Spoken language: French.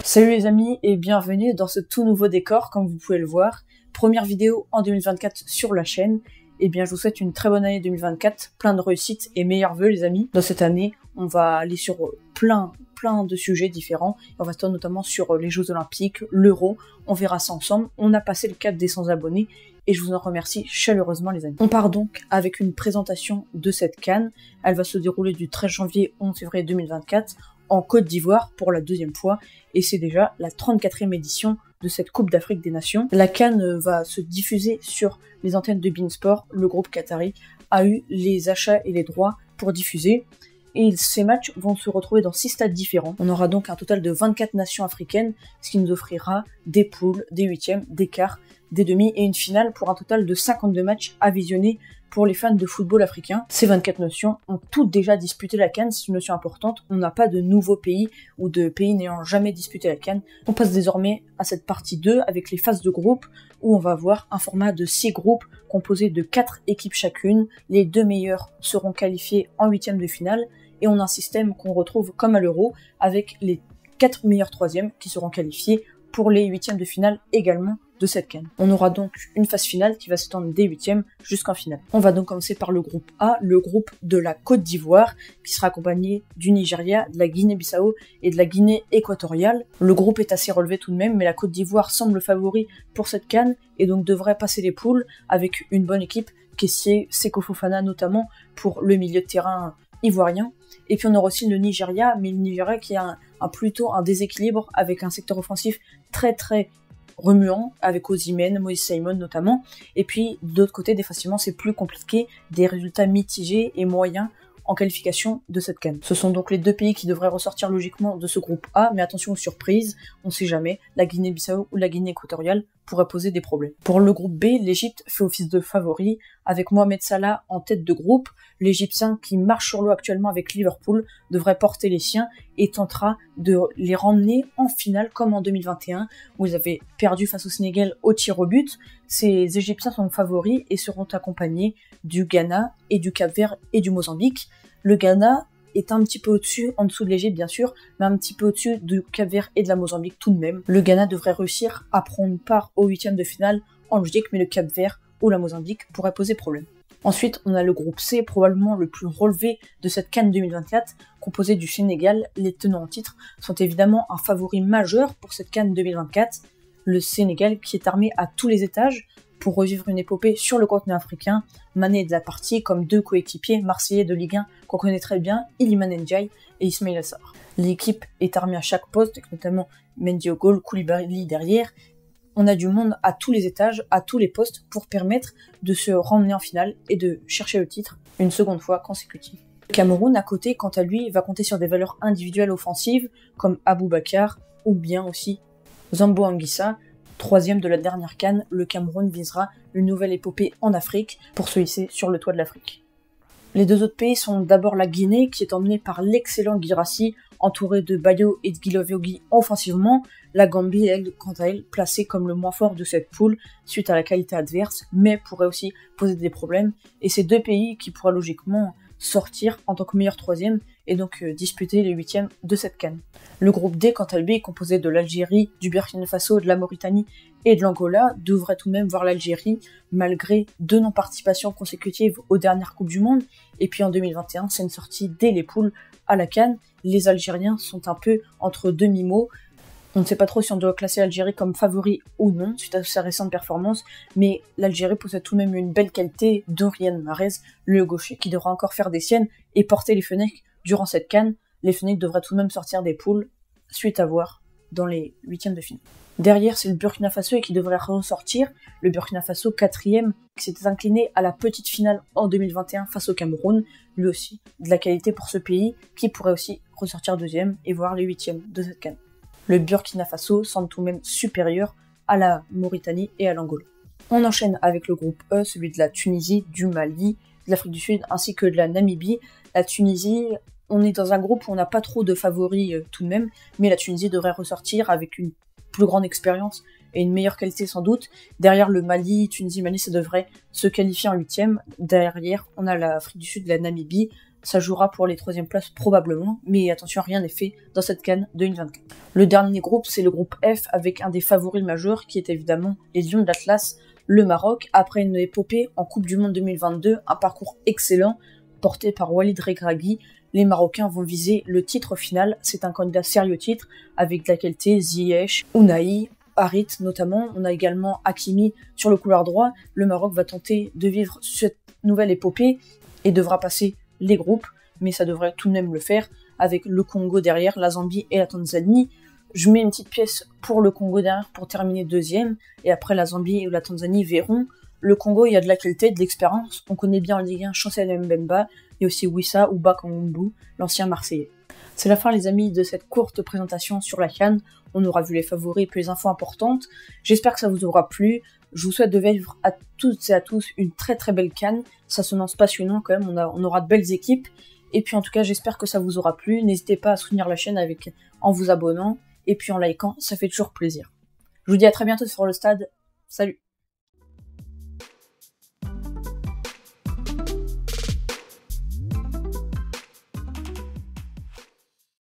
Salut les amis et bienvenue dans ce tout nouveau décor comme vous pouvez le voir. Première vidéo en 2024 sur la chaîne. Et bien je vous souhaite une très bonne année 2024, plein de réussites et meilleurs vœux les amis. Dans cette année, on va aller sur plein de sujets différents. On va se tourner notamment sur les Jeux Olympiques, l'Euro, on verra ça ensemble. On a passé le cap des 100 abonnés et je vous en remercie chaleureusement les amis. On part donc avec une présentation de cette CAN. Elle va se dérouler du 13 janvier au 11 février 2024 en Côte d'Ivoire pour la deuxième fois et c'est déjà la 34e édition de cette Coupe d'Afrique des Nations. La CAN va se diffuser sur les antennes de beIN Sport. Le groupe qatari a eu les achats et les droits pour diffuser. Et ces matchs vont se retrouver dans 6 stades différents. On aura donc un total de 24 nations africaines, ce qui nous offrira des poules, des huitièmes, des quarts, des demi et une finale pour un total de 52 matchs à visionner pour les fans de football africain. Ces 24 nations ont toutes déjà disputé la CAN, c'est une notion importante. On n'a pas de nouveaux pays ou de pays n'ayant jamais disputé la CAN. On passe désormais à cette partie 2 avec les phases de groupe où on va avoir un format de 6 groupes composés de 4 équipes chacune. Les 2 meilleurs seront qualifiés en huitièmes de finale. Et on a un système qu'on retrouve comme à l'Euro, avec les 4 meilleurs troisièmes qui seront qualifiés pour les huitièmes de finale également de cette CAN. On aura donc une phase finale qui va s'étendre des huitièmes jusqu'en finale. On va donc commencer par le groupe A, le groupe de la Côte d'Ivoire, qui sera accompagné du Nigeria, de la Guinée-Bissau et de la Guinée équatoriale. Le groupe est assez relevé tout de même, mais la Côte d'Ivoire semble favori pour cette CAN et donc devrait passer les poules avec une bonne équipe, Kessié, Seko Fofana notamment pour le milieu de terrain ivoirien. Et puis on aura aussi le Nigeria, mais le Nigeria qui a plutôt un déséquilibre avec un secteur offensif très remuant, avec Osimhen, Moïse Simon notamment. Et puis d'autre côté, défensivement, c'est plus compliqué, des résultats mitigés et moyens en qualification de cette CAN. Ce sont donc les 2 pays qui devraient ressortir logiquement de ce groupe A, mais attention aux surprises, on sait jamais, la Guinée-Bissau ou la Guinée équatoriale pourraient poser des problèmes. Pour le groupe B, l'Égypte fait office de favori, avec Mohamed Salah en tête de groupe. L'Égyptien qui marche sur l'eau actuellement avec Liverpool devrait porter les siens et tentera de les ramener en finale comme en 2021 où ils avaient perdu face au Sénégal au tir au but. Ces Égyptiens sont favoris et seront accompagnés du Ghana et du Cap-Vert et du Mozambique. Le Ghana est un petit peu au-dessus, en dessous de l'Égypte bien sûr, mais un petit peu au-dessus du Cap-Vert et de la Mozambique tout de même. Le Ghana devrait réussir à prendre part aux huitièmes de finale en logique, mais le Cap-Vert ou la Mozambique pourrait poser problème. Ensuite, on a le groupe C, probablement le plus relevé de cette CAN 2024, composé du Sénégal. Les tenants en titre sont évidemment un favori majeur pour cette CAN 2024. Le Sénégal qui est armé à tous les étages pour revivre une épopée sur le continent africain, mané de la partie comme 2 coéquipiers marseillais de Ligue 1 qu'on connaît très bien, Iliman Ndiaye et Ismaïla Sarr. L'équipe est armée à chaque poste, avec notamment Mendy au goal, Koulibaly derrière. On a du monde à tous les étages, à tous les postes, pour permettre de se ramener en finale et de chercher le titre une seconde fois consécutive. Le Cameroun, à côté, quant à lui, va compter sur des valeurs individuelles offensives, comme Aboubakar, ou bien aussi Zambo Anguissa. 3e de la dernière CAN, le Cameroun visera une nouvelle épopée en Afrique pour se hisser sur le toit de l'Afrique. Les 2 autres pays sont d'abord la Guinée, qui est emmenée par l'excellent Guirassy, entouré de Bayo et de Guiloviogi offensivement. La Gambie, elle, quant à elle, placée comme le moins fort de cette poule, suite à la qualité adverse, mais pourrait aussi poser des problèmes. Et ces 2 pays qui pourraient logiquement sortir en tant que meilleur 3e et donc disputer les huitièmes de cette CAN. Le groupe D, quant à lui, est composé de l'Algérie, du Burkina Faso, de la Mauritanie et de l'Angola, devrait tout de même voir l'Algérie, malgré 2 non-participations consécutives aux dernières Coupes du Monde. Et puis en 2021, c'est une sortie dès les poules à la CAN. Les Algériens sont un peu entre demi-mots. On ne sait pas trop si on doit classer l'Algérie comme favori ou non, suite à sa récente performance, mais l'Algérie possède tout de même une belle qualité de Riyad Mahrez, le gaucher, qui devra encore faire des siennes et porter les Fennecs durant cette CAN. Les Fennecs devraient tout de même sortir des poules, suite à voir dans les huitièmes de finale. Derrière, c'est le Burkina Faso et qui devrait ressortir. Le Burkina Faso, 4e, qui s'était incliné à la petite finale en 2021 face au Cameroun. Lui aussi, de la qualité pour ce pays, qui pourrait aussi ressortir 2e et voir les huitièmes de cette CAN. Le Burkina Faso semble tout de même supérieur à la Mauritanie et à l'Angola. On enchaîne avec le groupe E, celui de la Tunisie, du Mali, de l'Afrique du Sud ainsi que de la Namibie. La Tunisie, on est dans un groupe où on n'a pas trop de favoris tout de même, mais la Tunisie devrait ressortir avec une plus grande expérience et une meilleure qualité sans doute. Derrière le Mali, Tunisie, Mali, ça devrait se qualifier en 8e. Derrière, on a l'Afrique du Sud, la Namibie. Ça jouera pour les 3e places probablement, mais attention, rien n'est fait dans cette CAN 2024. Le dernier groupe, c'est le groupe F, avec un des favoris majeurs, qui est évidemment les Lions de l'Atlas, le Maroc. Après une épopée en Coupe du Monde 2022, un parcours excellent, porté par Walid Regragui, les Marocains vont viser le titre final. C'est un candidat sérieux au titre, avec de la qualité, Ziyech, Ounahi, Harit notamment. On a également Hakimi sur le couloir droit. Le Maroc va tenter de vivre cette nouvelle épopée et devra passer les groupes, mais ça devrait tout de même le faire, avec le Congo derrière, la Zambie et la Tanzanie. Je mets une petite pièce pour le Congo derrière pour terminer 2e, et après la Zambie et la Tanzanie verront. Le Congo, il y a de la qualité, de l'expérience, on connaît bien en Ligue 1 Chancel Mbemba, et aussi Wissa ou Bakambu, l'ancien Marseillais. C'est la fin les amis de cette courte présentation sur la CAN. On aura vu les favoris et les infos importantes. J'espère que ça vous aura plu. Je vous souhaite de vivre à toutes et à tous une très très belle CAN. Ça s'annonce passionnant quand même, on aura de belles équipes. Et puis en tout cas, j'espère que ça vous aura plu. N'hésitez pas à soutenir la chaîne en vous abonnant et puis en likant, ça fait toujours plaisir. Je vous dis à très bientôt sur le stade. Salut!